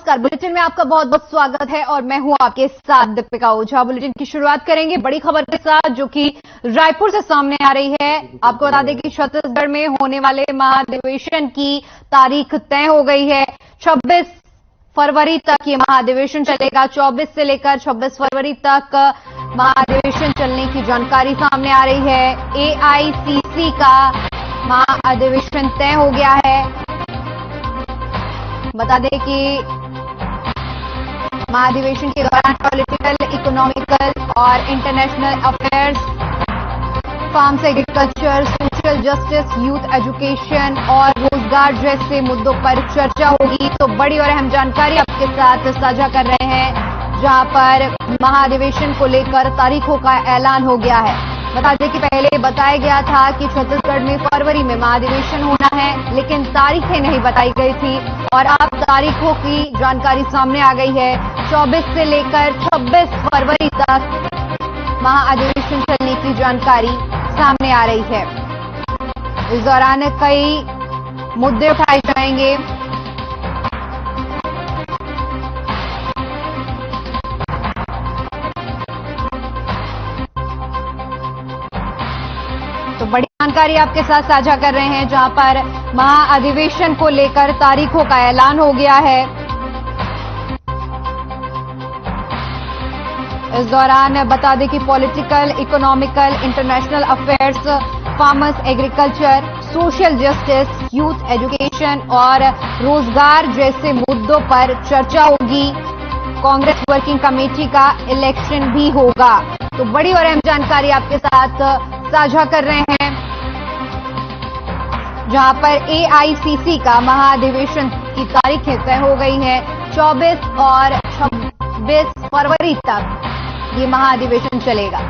नमस्कार। बुलेटिन में आपका बहुत बहुत स्वागत है और मैं हूं आपके साथ दीपिका ओझा। बुलेटिन की शुरुआत करेंगे बड़ी खबर के साथ जो कि रायपुर से सामने आ रही है। आपको बता दें कि छत्तीसगढ़ में होने वाले महाधिवेशन की तारीख तय हो गई है। 26 फरवरी तक ये महाधिवेशन चलेगा। 24 से लेकर 26 फरवरी तक महाधिवेशन चलने की जानकारी सामने आ रही है। एआईसीसी का महाधिवेशन तय हो गया है। बता दें कि महाधिवेशन के दौरान पॉलिटिकल, इकोनॉमिकल और international affairs, farms agriculture, social justice, youth education और रोजगार जैसे मुद्दों पर चर्चा होगी। तो बड़ी और अहम जानकारी आपके साथ साझा कर रहे हैं जहां पर महाधिवेशन को लेकर तारीखों का ऐलान हो गया है। बता दें कि पहले बताया गया था कि छत्तीसगढ़ में फरवरी में महाधिवेशन होना है, लेकिन तारीखें नहीं बताई गई थी और अब तारीखों की जानकारी सामने आ गई है। 24 से लेकर 26 फरवरी तक महाधिवेशन चलने की जानकारी सामने आ रही है। इस दौरान कई मुद्दे उठाए जाएंगे। तो बड़ी जानकारी आपके साथ साझा कर रहे हैं जहां पर महाअधिवेशन को लेकर तारीखों का ऐलान हो गया है। इस दौरान बता दें कि political, economical, international affairs, farmers agriculture, social justice, youth education और रोजगार जैसे मुद्दों पर चर्चा होगी। कांग्रेस वर्किंग कमेटी का इलेक्शन भी होगा। तो बड़ी और अहम जानकारी आपके साथ साझा कर रहे हैं जहां पर एआईसीसी का महाधिवेशन की तारीखें तय हो गई हैं। 24 और 26 फरवरी तक ये महाधिवेशन चलेगा।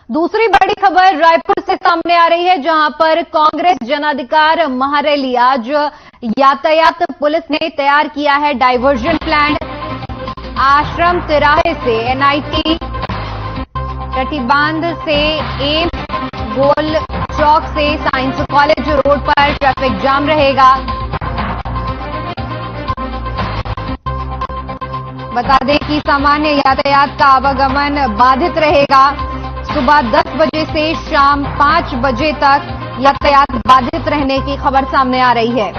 दूसरी बड़ी खबर रायपुर से सामने आ रही है जहां पर कांग्रेस जन अधिकार महारैली आज यातायात पुलिस ने तैयार किया है डाइवर्जन प्लान। आश्रम तिराहे से एनआईटी, टटीबांध से एम्स, गोल चौक से साइंस कॉलेज रोड पर ट्रैफिक जाम रहेगा। बता दें कि सामान्य यातायात का आवागमन बाधित रहेगा। सुबह 10 बजे से शाम 5 बजे तक यातायात बाधित रहने की खबर सामने आ रही है।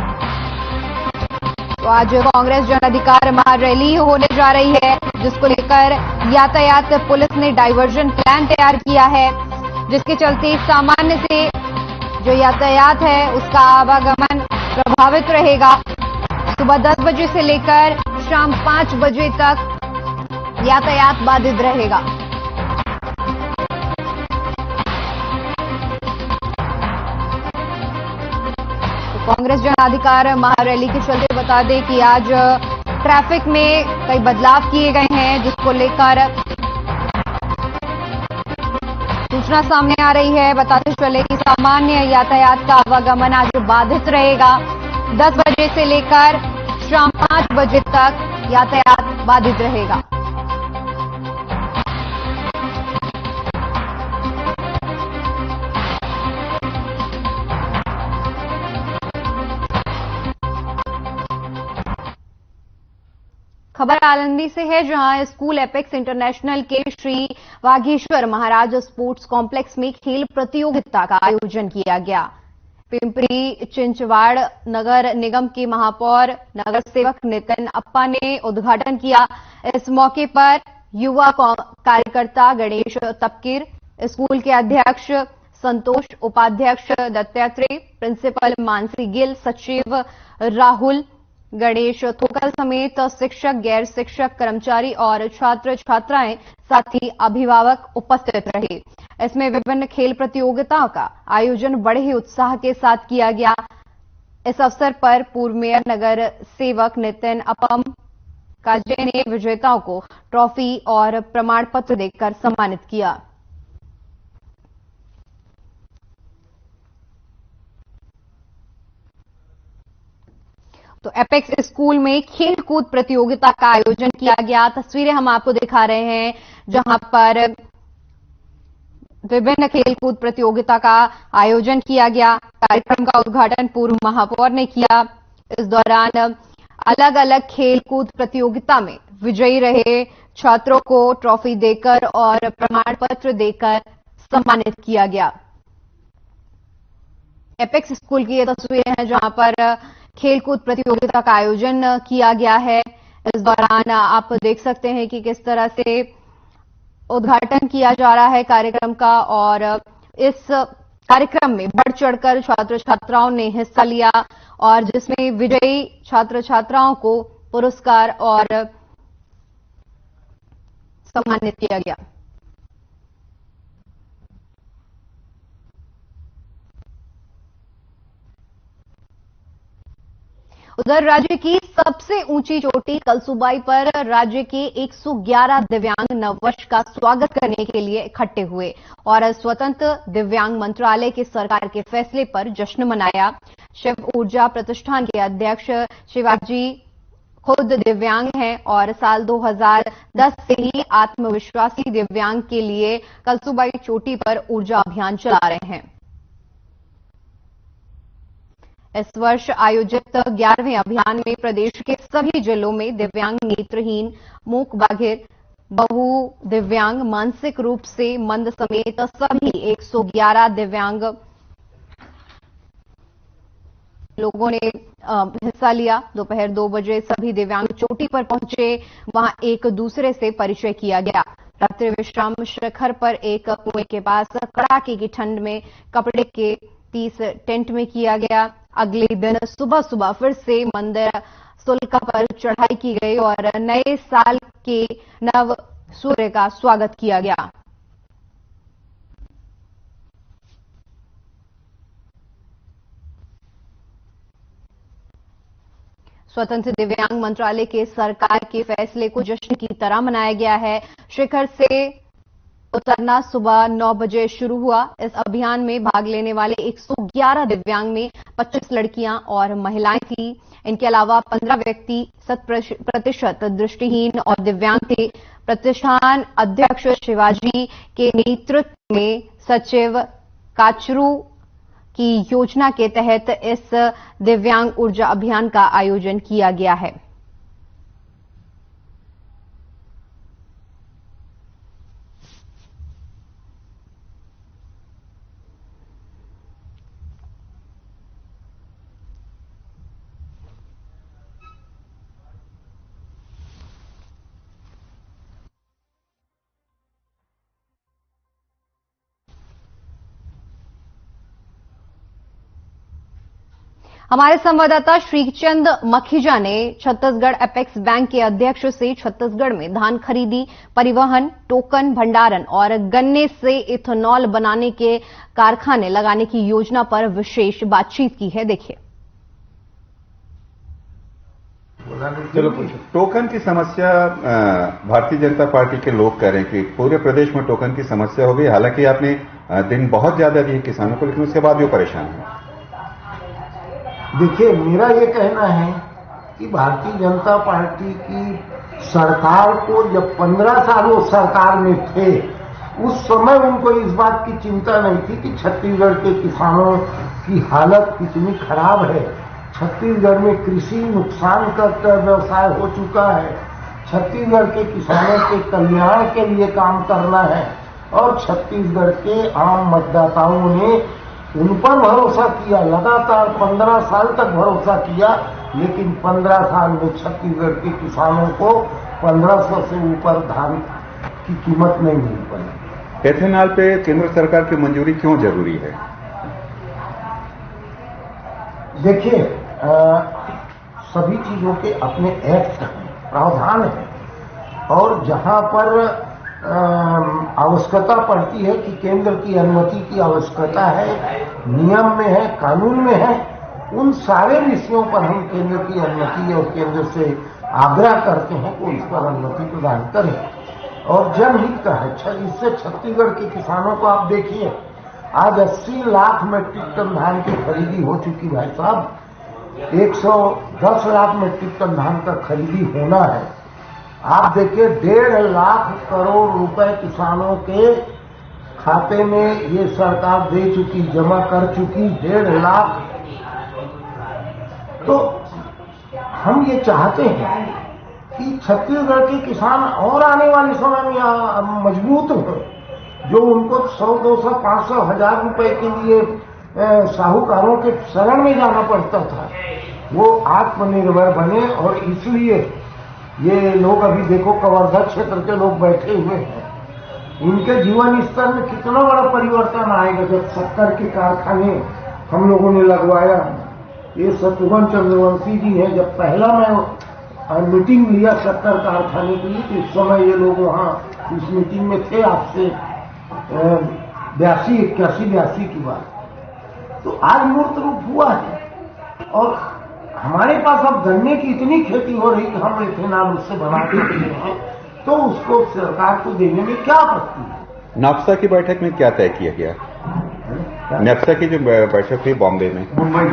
तो आज कांग्रेस जन अधिकार महारैली होने जा रही है जिसको लेकर यातायात पुलिस ने डाइवर्जन प्लान तैयार किया है, जिसके चलते सामान्य से जो यातायात है उसका आवागमन प्रभावित रहेगा। सुबह 10 बजे से लेकर शाम 5 बजे तक यातायात बाधित रहेगा। कांग्रेस जन अधिकार महारैली के चलते बता दें कि आज ट्रैफिक में कई बदलाव किए गए हैं जिसको लेकर सूचना सामने आ रही है। बताते चले कि सामान्य यातायात का आवागमन आज बाधित रहेगा। 10 बजे से लेकर शाम 5 बजे तक यातायात बाधित रहेगा। खबर आनंदी से है जहां स्कूल एपेक्स इंटरनेशनल के श्री वाघेश्वर महाराज स्पोर्ट्स कॉम्प्लेक्स में खेल प्रतियोगिता का आयोजन किया गया। पिंपरी चिंचवाड़ नगर निगम के महापौर नगर सेवक नितिन अप्पा ने उद्घाटन किया। इस मौके पर युवा कार्यकर्ता गणेश तपकीर, स्कूल के अध्यक्ष संतोष, उपाध्यक्ष दत्तात्रेय, प्रिंसिपल मानसी गिल, सचिव राहुल, गणेश थोकल समेत शिक्षक, गैर शिक्षक, कर्मचारी और छात्र छात्राएं साथ ही अभिभावक उपस्थित रहे। इसमें विभिन्न खेल प्रतियोगिताओं का आयोजन बड़े ही उत्साह के साथ किया गया। इस अवसर पर पूर्व मेयर नगर सेवक नितिन अपम काजे ने विजेताओं को ट्रॉफी और प्रमाण पत्र देकर सम्मानित किया। तो एपेक्स स्कूल में खेल कूद प्रतियोगिता का आयोजन किया गया। तस्वीरें हम आपको दिखा रहे हैं जहां पर विभिन्न खेल कूद प्रतियोगिता का आयोजन किया गया। कार्यक्रम का उद्घाटन पूर्व महापौर ने किया। इस दौरान अलग अलग खेल कूद प्रतियोगिता में विजयी रहे छात्रों को ट्रॉफी देकर और प्रमाण पत्र देकर सम्मानित किया गया। एपेक्स स्कूल की ये तस्वीरें हैं जहां पर खेलकूद प्रतियोगिता का आयोजन किया गया है। इस दौरान आप देख सकते हैं कि किस तरह से उद्घाटन किया जा रहा है कार्यक्रम का और इस कार्यक्रम में बढ़ चढ़कर छात्र छात्राओं ने हिस्सा लिया और जिसमें विजयी छात्र छात्राओं को पुरस्कार और सम्मानित किया गया। उधर राज्य की सबसे ऊंची चोटी कलसुबाई पर राज्य के 111 दिव्यांग नववर्ष का स्वागत करने के लिए इकट्ठे हुए और स्वतंत्र दिव्यांग मंत्रालय के सरकार के फैसले पर जश्न मनाया। शिव ऊर्जा प्रतिष्ठान के अध्यक्ष शिवाजी खुद दिव्यांग हैं और साल 2010 से ही आत्मविश्वासी दिव्यांग के लिए कलसुबाई चोटी पर ऊर्जा अभियान चला रहे हैं। इस वर्ष आयोजित 11वें अभियान में प्रदेश के सभी जिलों में दिव्यांग, नेत्रहीन, मूक बधिर, बहु दिव्यांग, मानसिक रूप से मंद समेत सभी 111 दिव्यांग लोगों ने हिस्सा लिया। दोपहर 2 बजे सभी दिव्यांग चोटी पर पहुंचे। वहां एक दूसरे से परिचय किया गया। रात्रि विश्राम शिखर पर एक कुएं के पास कड़ाके की ठंड में कपड़े के 30 टेंट में किया गया। अगले दिन सुबह सुबह फिर से मंदिर सुल्का पर चढ़ाई की गई और नए साल के नव सूर्य का स्वागत किया गया। स्वतंत्र दिव्यांग मंत्रालय के सरकार के फैसले को जश्न की तरह मनाया गया है। शिखर से उतरना सुबह 9 बजे शुरू हुआ। इस अभियान में भाग लेने वाले 111 दिव्यांग में 25 लड़कियां और महिलाएं थी। इनके अलावा 15 व्यक्ति 100% दृष्टिहीन और दिव्यांग थे। प्रतिष्ठान अध्यक्ष शिवाजी के नेतृत्व में सचिव काचरू की योजना के तहत इस दिव्यांग ऊर्जा अभियान का आयोजन किया गया है। हमारे संवाददाता श्रीचंद मखीजा ने छत्तीसगढ़ एपेक्स बैंक के अध्यक्ष से छत्तीसगढ़ में धान खरीदी, परिवहन, टोकन भंडारण और गन्ने से इथेनॉल बनाने के कारखाने लगाने की योजना पर विशेष बातचीत की है। देखिए। चलो, टोकन की समस्या भारतीय जनता पार्टी के लोग कह रहे हैं कि पूरे प्रदेश में टोकन की समस्या हो गई। हालांकि आपने दिन बहुत ज्यादा दिए किसानों को, लेकिन उसके बाद भी परेशान है। देखिए, मेरा ये कहना है कि भारतीय जनता पार्टी की सरकार को जब 15 साल वो सरकार में थे, उस समय उनको इस बात की चिंता नहीं थी कि छत्तीसगढ़ के किसानों की हालत कितनी खराब है। छत्तीसगढ़ में कृषि नुकसान करता व्यवसाय हो चुका है। छत्तीसगढ़ के किसानों के कल्याण के लिए काम करना है और छत्तीसगढ़ के आम मतदाताओं ने उन पर भरोसा किया। लगातार 15 साल तक भरोसा किया, लेकिन 15 साल में छत्तीसगढ़ के किसानों को 1500 से ऊपर धान की कीमत नहीं मिल पाई। एथेनॉल पे केंद्र सरकार की मंजूरी क्यों जरूरी है? देखिए, सभी चीजों के अपने एक्ट हैं, प्रावधान है और जहां पर आवश्यकता पड़ती है कि केंद्र की अनुमति की आवश्यकता है, नियम में है, कानून में है, उन सारे विषयों पर हम केंद्र की अनुमति और केंद्र से आग्रह करते हैं कि इस पर अनुमति प्रदान करें। और जनहित का है, इससे छत्तीसगढ़ के किसानों को आप देखिए, आज 80 लाख मीट्रिक टन धान की खरीदी हो चुकी भाई साहब। 110 लाख मीट्रिक टन धान का खरीदी होना है। आप देखिए 1.5 लाख करोड़ रुपए किसानों के खाते में ये सरकार दे चुकी, जमा कर चुकी 1.5 लाख। तो हम ये चाहते हैं कि छत्तीसगढ़ के किसान और आने वाले समय में मजबूत हो, जो उनको 100, 200, 500, 1000 रुपए के लिए साहूकारों के शरण में जाना पड़ता था, वो आत्मनिर्भर बने। और इसलिए ये लोग अभी देखो कवर्धा क्षेत्र के लोग बैठे हुए हैं, उनके जीवन स्तर में कितना बड़ा परिवर्तन आएगा जब शक्कर के कारखाने हम लोगों ने लगवाया। ये शत्रुघ्न चंद्रवंशी जी हैं, जब पहला मैं मीटिंग लिया शक्कर कारखाने के लिए, तो इस समय ये लोग वहां इस मीटिंग में थे, आपसे 81 की बात। तो आज मूर्त रूप हुआ है। और हमारे पास अब गन्ने की इतनी खेती हो रही कि हम इथेनॉल उससे बना के देते हैं, तो उसको सरकार को देने में क्या आपत्ति है। नाफ्सा की बैठक में क्या तय किया गया? नेप्सा की जो बैठक हुई बॉम्बे में, मुंबई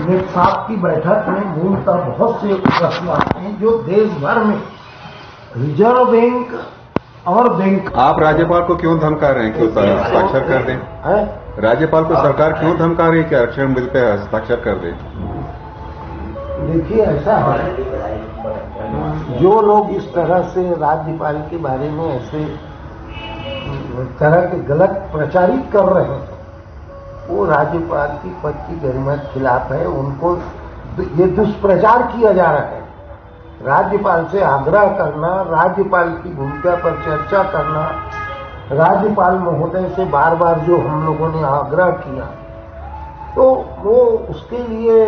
नेप्सा की बैठक में मूलतः बहुत से प्रश्न आते हैं जो देश भर में रिजर्व बैंक और बैंक। आप राज्यपाल को क्यों धमका रहे हैं कि हस्ताक्षर कर दें? राज्यपाल को सरकार क्यों धमका रही है कि आरक्षण बिल पे हस्ताक्षर कर दें? देखिए ऐसा है, जो लोग इस तरह से राज्यपाल के बारे में ऐसे तरह के गलत प्रचारित कर रहे हैं, वो राज्यपाल की पद की गरिमा के खिलाफ है। उनको ये दुष्प्रचार किया जा रहा है। राज्यपाल से आग्रह करना, राज्यपाल की भूमिका पर चर्चा करना, राज्यपाल महोदय से बार बार जो हम लोगों ने आग्रह किया, तो वो उसके लिए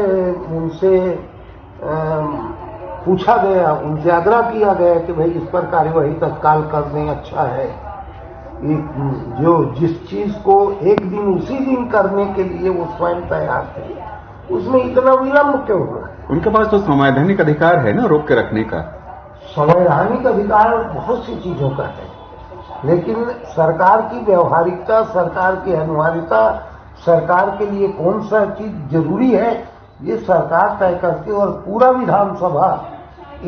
उनसे पूछा गया, उनसे आग्रह किया गया कि भाई इस पर कार्यवाही तत्काल कर दें, अच्छा है। जो जिस चीज को एक दिन उसी दिन करने के लिए वो स्वयं तैयार थे, उसमें इतना विलंब क्यों हो रहा है? उनके पास तो संवैधानिक अधिकार है ना रोक के रखने का। संवैधानिक अधिकार बहुत सी चीजों का है, लेकिन सरकार की व्यवहारिकता, सरकार की अनिवार्यता, सरकार के लिए कौन सा चीज जरूरी है, ये सरकार तय करती है। और पूरा विधानसभा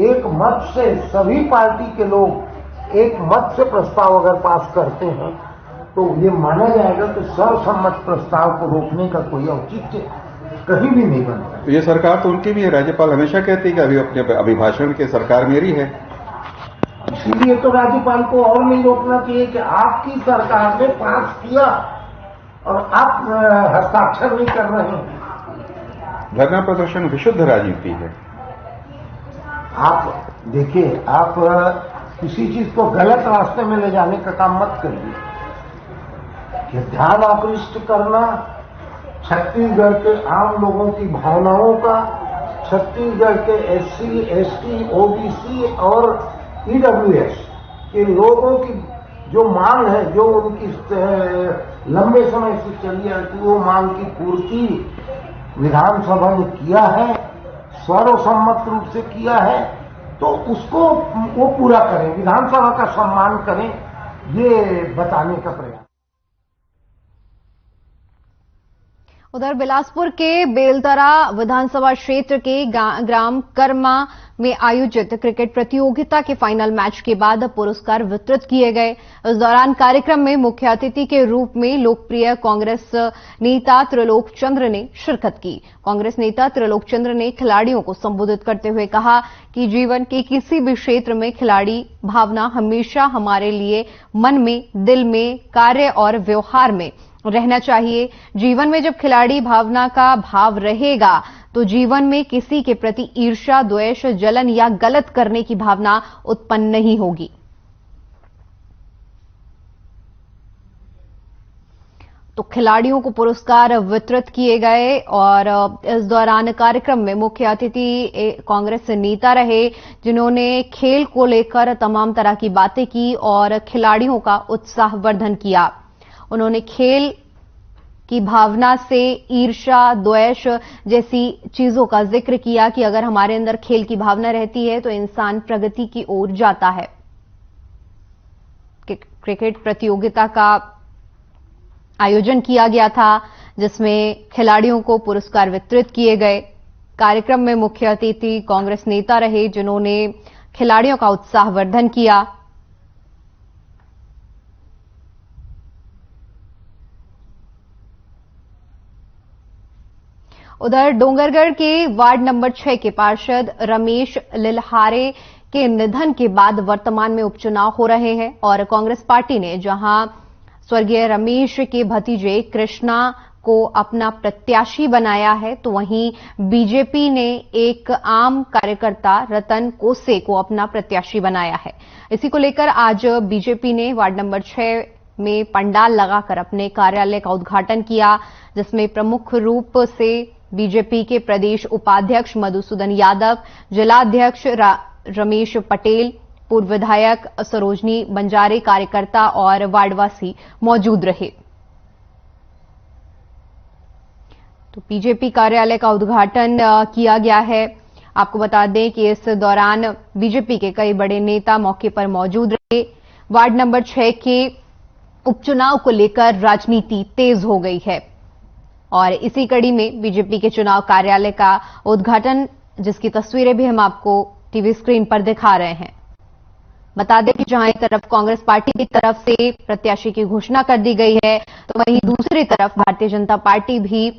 एक मत से, सभी पार्टी के लोग एक मत से प्रस्ताव अगर पास करते हैं, तो ये माना जाएगा कि सर्वसम्मत प्रस्ताव को रोकने का कोई औचित्य कहीं भी नहीं बनता। ये सरकार तो उनकी भी है, राज्यपाल हमेशा कहती है कि अभी अपने अभिभाषण के सरकार मेरी है। इसीलिए तो राज्यपाल को और नहीं रोकना चाहिए कि आपकी सरकार ने पास किया और आप हस्ताक्षर नहीं कर रहे हैं। धरना प्रदर्शन विशुद्ध राजनीति है। आप देखिए, आप किसी चीज को गलत रास्ते में ले जाने का काम मत करिए। कि ध्यान आकृष्ट करना छत्तीसगढ़ के आम लोगों की भावनाओं का, छत्तीसगढ़ के SC, ST, OBC और EWS के लोगों की जो मांग है, जो उनकी लंबे समय से चली आती, वो मांग की पूर्ति विधानसभा ने किया है, सर्वसम्मत रूप से किया है, तो उसको वो पूरा करें, विधानसभा का सम्मान करें, ये बताने का प्रयास। उधर बिलासपुर के बेलतरा विधानसभा क्षेत्र के ग्राम कर्मा में आयोजित क्रिकेट प्रतियोगिता के फाइनल मैच के बाद पुरस्कार वितरित किए गए। इस दौरान कार्यक्रम में मुख्य अतिथि के रूप में लोकप्रिय कांग्रेस नेता त्रिलोक चंद्र ने शिरकत की। कांग्रेस नेता त्रिलोक चंद्र ने खिलाड़ियों को संबोधित करते हुए कहा कि जीवन के किसी भी क्षेत्र में खिलाड़ी भावना हमेशा हमारे लिए मन में, दिल में, कार्य और व्यवहार में रहना चाहिए। जीवन में जब खिलाड़ी भावना का भाव रहेगा तो जीवन में किसी के प्रति ईर्ष्या, द्वेष, जलन या गलत करने की भावना उत्पन्न नहीं होगी। तो खिलाड़ियों को पुरस्कार वितरित किए गए और इस दौरान कार्यक्रम में मुख्य अतिथि कांग्रेस नेता रहे, जिन्होंने खेल को लेकर तमाम तरह की बातें की और खिलाड़ियों का उत्साहवर्धन किया। उन्होंने खेल की भावना से ईर्ष्या, द्वेष जैसी चीजों का जिक्र किया कि अगर हमारे अंदर खेल की भावना रहती है तो इंसान प्रगति की ओर जाता है। क्रिकेट प्रतियोगिता का आयोजन किया गया था, जिसमें खिलाड़ियों को पुरस्कार वितरित किए गए। कार्यक्रम में मुख्य अतिथि कांग्रेस नेता रहे, जिन्होंने खिलाड़ियों का उत्साहवर्धन किया। उधर डोंगरगढ़ के वार्ड नंबर 6 के पार्षद रमेश लिल्हारे के निधन के बाद वर्तमान में उपचुनाव हो रहे हैं और कांग्रेस पार्टी ने जहां स्वर्गीय रमेश के भतीजे कृष्णा को अपना प्रत्याशी बनाया है, तो वहीं बीजेपी ने एक आम कार्यकर्ता रतन कोसे को अपना प्रत्याशी बनाया है। इसी को लेकर आज बीजेपी ने वार्ड नंबर 6 में पंडाल लगाकर अपने कार्यालय का उद्घाटन किया, जिसमें प्रमुख रूप से बीजेपी के प्रदेश उपाध्यक्ष मधुसूदन यादव, जिलाध्यक्ष रमेश पटेल, पूर्व विधायक सरोजनी बंजारे, कार्यकर्ता और वार्डवासी मौजूद रहे। तो बीजेपी कार्यालय का उद्घाटन किया गया है। आपको बता दें कि इस दौरान बीजेपी के कई बड़े नेता मौके पर मौजूद रहे। वार्ड नंबर 6 के उपचुनाव को लेकर राजनीति तेज हो गई है और इसी कड़ी में बीजेपी के चुनाव कार्यालय का उद्घाटन, जिसकी तस्वीरें भी हम आपको टीवी स्क्रीन पर दिखा रहे हैं। बता दें कि जहां एक तरफ कांग्रेस पार्टी की तरफ से प्रत्याशी की घोषणा कर दी गई है, तो वहीं दूसरी तरफ भारतीय जनता पार्टी भी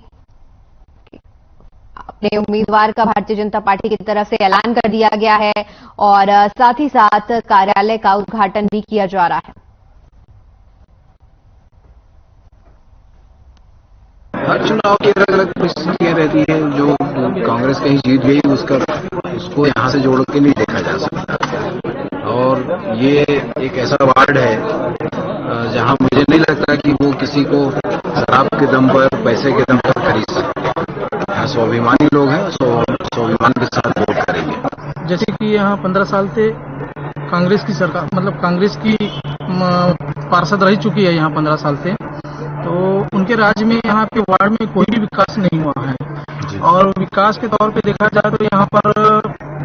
अपने उम्मीदवार का भारतीय जनता पार्टी की तरफ से ऐलान कर दिया गया है और साथ ही साथ कार्यालय का उद्घाटन भी किया जा रहा है। हर चुनाव की अलग अलग परिस्थितियां रहती है। जो कांग्रेस कहीं जीत गई उसको यहां से जोड़ के नहीं देखा जा सकता और ये एक ऐसा वार्ड है जहां मुझे नहीं लगता कि वो किसी को शराब के दम पर, पैसे के दम पर खरीद सकते हैं। यहाँ स्वाभिमानी लोग हैं, स्वाभिमान के साथ वोट करेंगे। जैसे कि यहाँ 15 साल से कांग्रेस की सरकार, मतलब कांग्रेस की पार्षद रह चुकी है यहाँ 15 साल से, तो उनके राज्य में यहाँ पे वार्ड में कोई भी विकास नहीं हुआ है और विकास के तौर पे देखा जाए तो यहाँ पर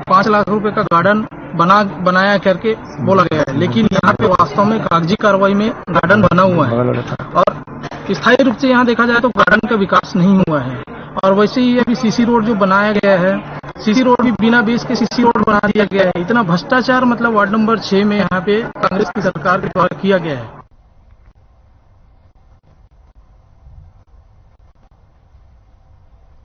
5 लाख रुपए का गार्डन बनाया करके बोला गया है, लेकिन यहाँ पे वास्तव में कागजी कार्रवाई में गार्डन बना हुआ है और स्थायी रूप से यहाँ देखा जाए तो गार्डन का विकास नहीं हुआ है। और वैसे ही अभी सीसी रोड जो बनाया गया है, सीसी रोड भी बिना बेस के सीसी रोड बना दिया गया है। इतना भ्रष्टाचार मतलब वार्ड नंबर 6 में यहाँ पे कांग्रेस की सरकार के द्वारा किया गया है।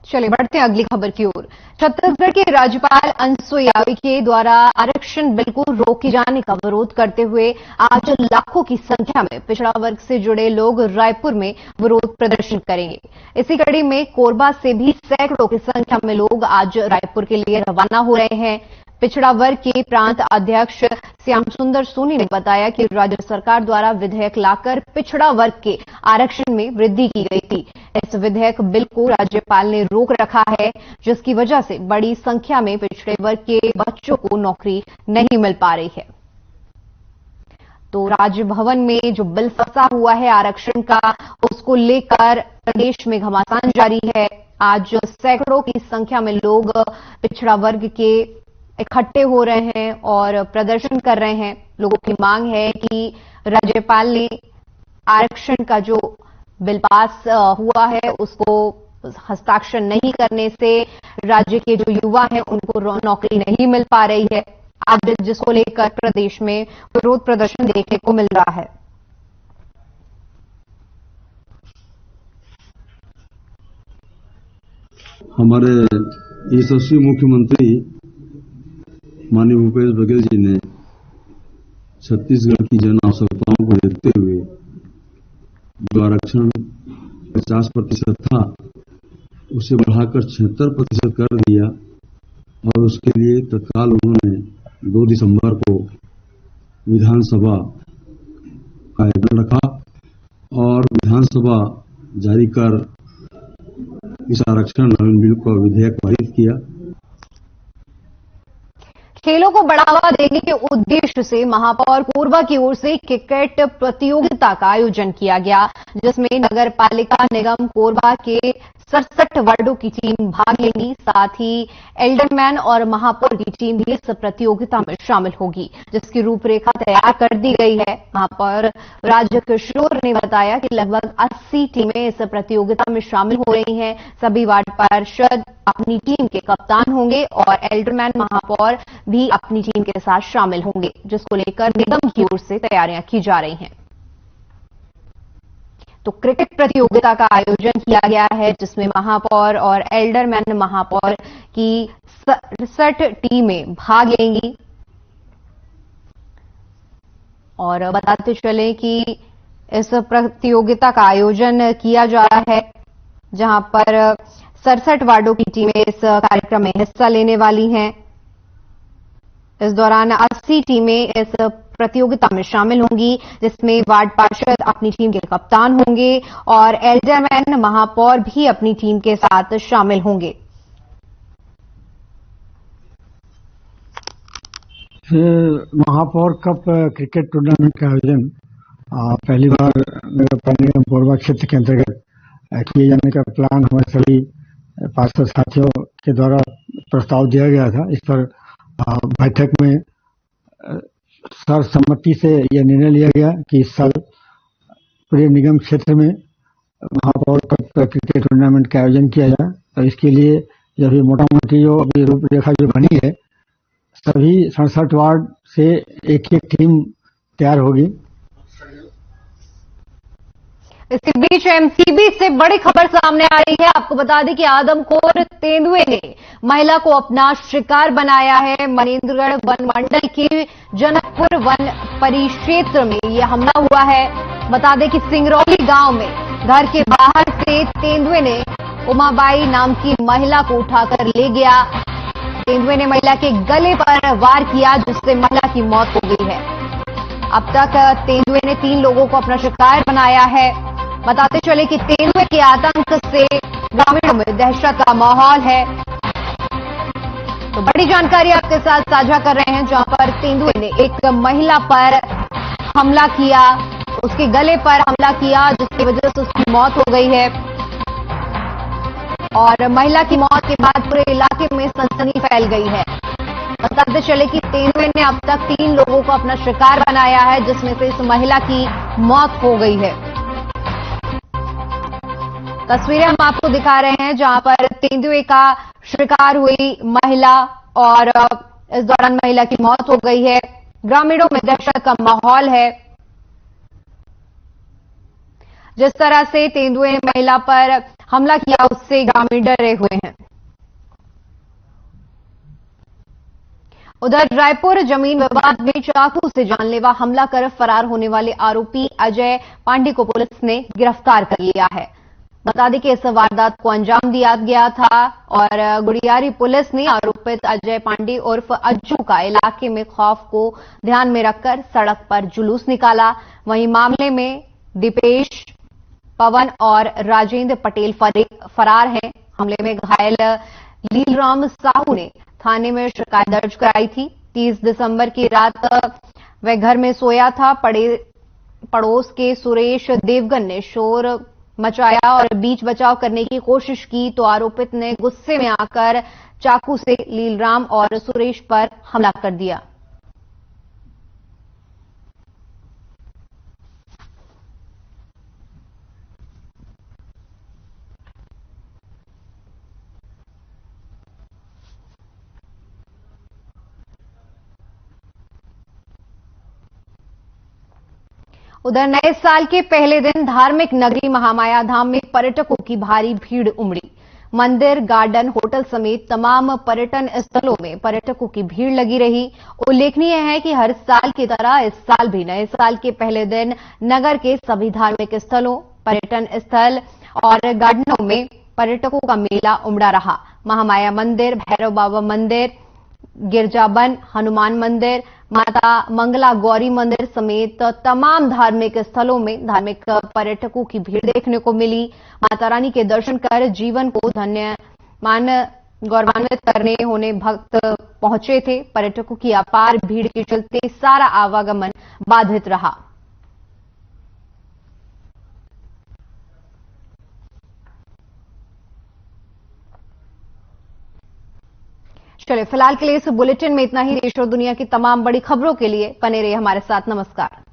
चलिए बढ़ते हैं अगली खबर की ओर। छत्तीसगढ़ के राज्यपाल अनुसुईया उइके द्वारा आरक्षण बिल को रोके जाने का विरोध करते हुए आज लाखों की संख्या में पिछड़ा वर्ग से जुड़े लोग रायपुर में विरोध प्रदर्शन करेंगे। इसी कड़ी में कोरबा से भी सैकड़ों की संख्या में लोग आज रायपुर के लिए रवाना हो रहे हैं। पिछड़ा वर्ग के प्रांत अध्यक्ष श्याम सुंदर सोनी ने बताया कि राज्य सरकार द्वारा विधेयक लाकर पिछड़ा वर्ग के आरक्षण में वृद्धि की गई थी। इस विधेयक बिल को राज्यपाल ने रोक रखा है, जिसकी वजह से बड़ी संख्या में पिछड़े वर्ग के बच्चों को नौकरी नहीं मिल पा रही है। तो राजभवन में जो बिल फंसा हुआ है आरक्षण का, उसको लेकर प्रदेश में घमासान जारी है। आज सैकड़ों की संख्या में लोग पिछड़ा वर्ग के इकट्ठे हो रहे हैं और प्रदर्शन कर रहे हैं। लोगों की मांग है कि राज्यपाल ने आरक्षण का जो बिल पास हुआ है उसको हस्ताक्षर नहीं करने से राज्य के जो युवा हैं उनको नौकरी नहीं मिल पा रही है। आज जिसको लेकर प्रदेश में विरोध प्रदर्शन देखने को मिल रहा है। हमारे यशस्वी मुख्यमंत्री माननीय भूपेश बघेल जी ने छत्तीसगढ़ की जन आवश्यकताओं को देखते हुए जो आरक्षण 50% था उसे बढ़ाकर 76% कर दिया और उसके लिए तत्काल उन्होंने 2 दिसंबर को विधानसभा का आयोजन रखा और विधानसभा जारी कर इस आरक्षण नवीन बिल का विधेयक पारित किया। खेलों को बढ़ावा देने के उद्देश्य से महापौर कोरबा की ओर से क्रिकेट प्रतियोगिता का आयोजन किया गया, जिसमें नगर पालिका निगम कोरबा के 67 वार्डों की टीम भाग लेंगी। साथ ही एल्डरमैन और महापौर की टीम भी इस प्रतियोगिता में शामिल होगी, जिसकी रूपरेखा तैयार कर दी गई है। महापौर राजकिशोर ने बताया कि लगभग 80 टीमें इस प्रतियोगिता में शामिल हो रही हैं। सभी वार्ड पार्षद अपनी टीम के कप्तान होंगे और एल्डरमैन महापौर भी अपनी टीम के साथ शामिल होंगे, जिसको लेकर निगम की ओर से तैयारियां की जा रही हैं। तो क्रिकेट प्रतियोगिता का आयोजन किया गया है, जिसमें महापौर और एल्डरमैन महापौर की 67 टीमें भाग लेंगी। और बताते चले कि इस प्रतियोगिता का आयोजन किया जा रहा है, जहां पर 67 वार्डों की टीमें इस कार्यक्रम में हिस्सा लेने वाली हैं। इस दौरान 80 टीमें इस प्रतियोगिता में शामिल होंगी, जिसमें वार्ड पार्षद अपनी टीम के कप्तान होंगे और एल्डरमैन महापौर भी अपनी टीम के साथ शामिल होंगे। महापौर कप क्रिकेट टूर्नामेंट का आयोजन पहली बार नगर पालिका निगम कोरबा क्षेत्र के अंतर्गत किए जाने का प्लान हमारे सभी पार्षद साथियों के द्वारा प्रस्ताव दिया गया था। इस पर बैठक में सर्वसम्मति से यह निर्णय लिया गया कि इस साल पूरे निगम क्षेत्र में महापौर कप क्रिकेट टूर्नामेंट का आयोजन किया जाए। तो इसके लिए जब भी मोटा मोटी जो अभी रूपरेखा जो बनी है, सभी 67 वार्ड से एक एक टीम तैयार होगी। इसके बीच एमसीबी से बड़ी खबर सामने आ रही है। आपको बता दें कि आदमखोर तेंदुए ने महिला को अपना शिकार बनाया है। मनेन्द्रगढ़ वन मंडल के जनकपुर वन परिक्षेत्र में यह हमला हुआ है। बता दें कि सिंगरौली गांव में घर के बाहर से तेंदुए ने उमाबाई नाम की महिला को उठाकर ले गया। तेंदुए ने महिला के गले पर वार किया, जिससे महिला की मौत हो गई है। अब तक तेंदुए ने 3 लोगों को अपना शिकार बनाया है। बताते चले कि तेंदुए के आतंक से ग्रामीणों में दहशत का माहौल है। तो बड़ी जानकारी आपके साथ साझा कर रहे हैं, जहां पर तेंदुए ने एक महिला पर हमला किया, उसके गले पर हमला किया, जिसकी वजह से उसकी मौत हो गई है। और महिला की मौत के बाद पूरे इलाके में सनसनी फैल गई है। बताते चले कि तेंदुए ने अब तक 3 लोगों को अपना शिकार बनाया है, जिसमें से इस महिला की मौत हो गई है। तस्वीरें हम आपको दिखा रहे हैं, जहां पर तेंदुए का शिकार हुई महिला और इस दौरान महिला की मौत हो गई है। ग्रामीणों में दहशत का माहौल है। जिस तरह से तेंदुए ने महिला पर हमला किया, उससे ग्रामीण डरे हुए हैं। उधर रायपुर जमीन विवाद में चाकू से जानलेवा हमला कर फरार होने वाले आरोपी अजय पांडे को पुलिस ने गिरफ्तार कर लिया है। बता दें कि इस वारदात को अंजाम दिया गया था और गुड़ियारी पुलिस ने आरोपित अजय पांडे उर्फ अज्जू का इलाके में खौफ को ध्यान में रखकर सड़क पर जुलूस निकाला। वहीं मामले में दीपेश, पवन और राजेंद्र पटेल फरार हैं। हमले में घायल लीलराम साहू ने थाने में शिकायत दर्ज कराई थी। 30 दिसंबर की रात वह घर में सोया था। पड़ोस के सुरेश देवगन ने शोर मचाया और बीच बचाव करने की कोशिश की, तो आरोपित ने गुस्से में आकर चाकू से लीलराम और सुरेश पर हमला कर दिया। उधर नए साल के पहले दिन धार्मिक नगरी महामाया धाम में पर्यटकों की भारी भीड़ उमड़ी। मंदिर, गार्डन, होटल समेत तमाम पर्यटन स्थलों में पर्यटकों की भीड़ लगी रही। उल्लेखनीय है कि हर साल की तरह इस साल भी नए साल के पहले दिन नगर के सभी धार्मिक स्थलों, पर्यटन स्थल और गार्डनों में पर्यटकों का मेला उमड़ा रहा। महामाया मंदिर, भैरव बाबा मंदिर, गिरजाबन, हनुमान मंदिर, माता मंगला गौरी मंदिर समेत तमाम धार्मिक स्थलों में धार्मिक पर्यटकों की भीड़ देखने को मिली। माता रानी के दर्शन कर जीवन को धन्य मान गौरवान्वित करने होने भक्त पहुंचे थे। पर्यटकों की अपार भीड़ के चलते सारा आवागमन बाधित रहा। चलिए फिलहाल के लिए इस बुलेटिन में इतना ही। देश और दुनिया की तमाम बड़ी खबरों के लिए बने रहिए हमारे साथ। नमस्कार।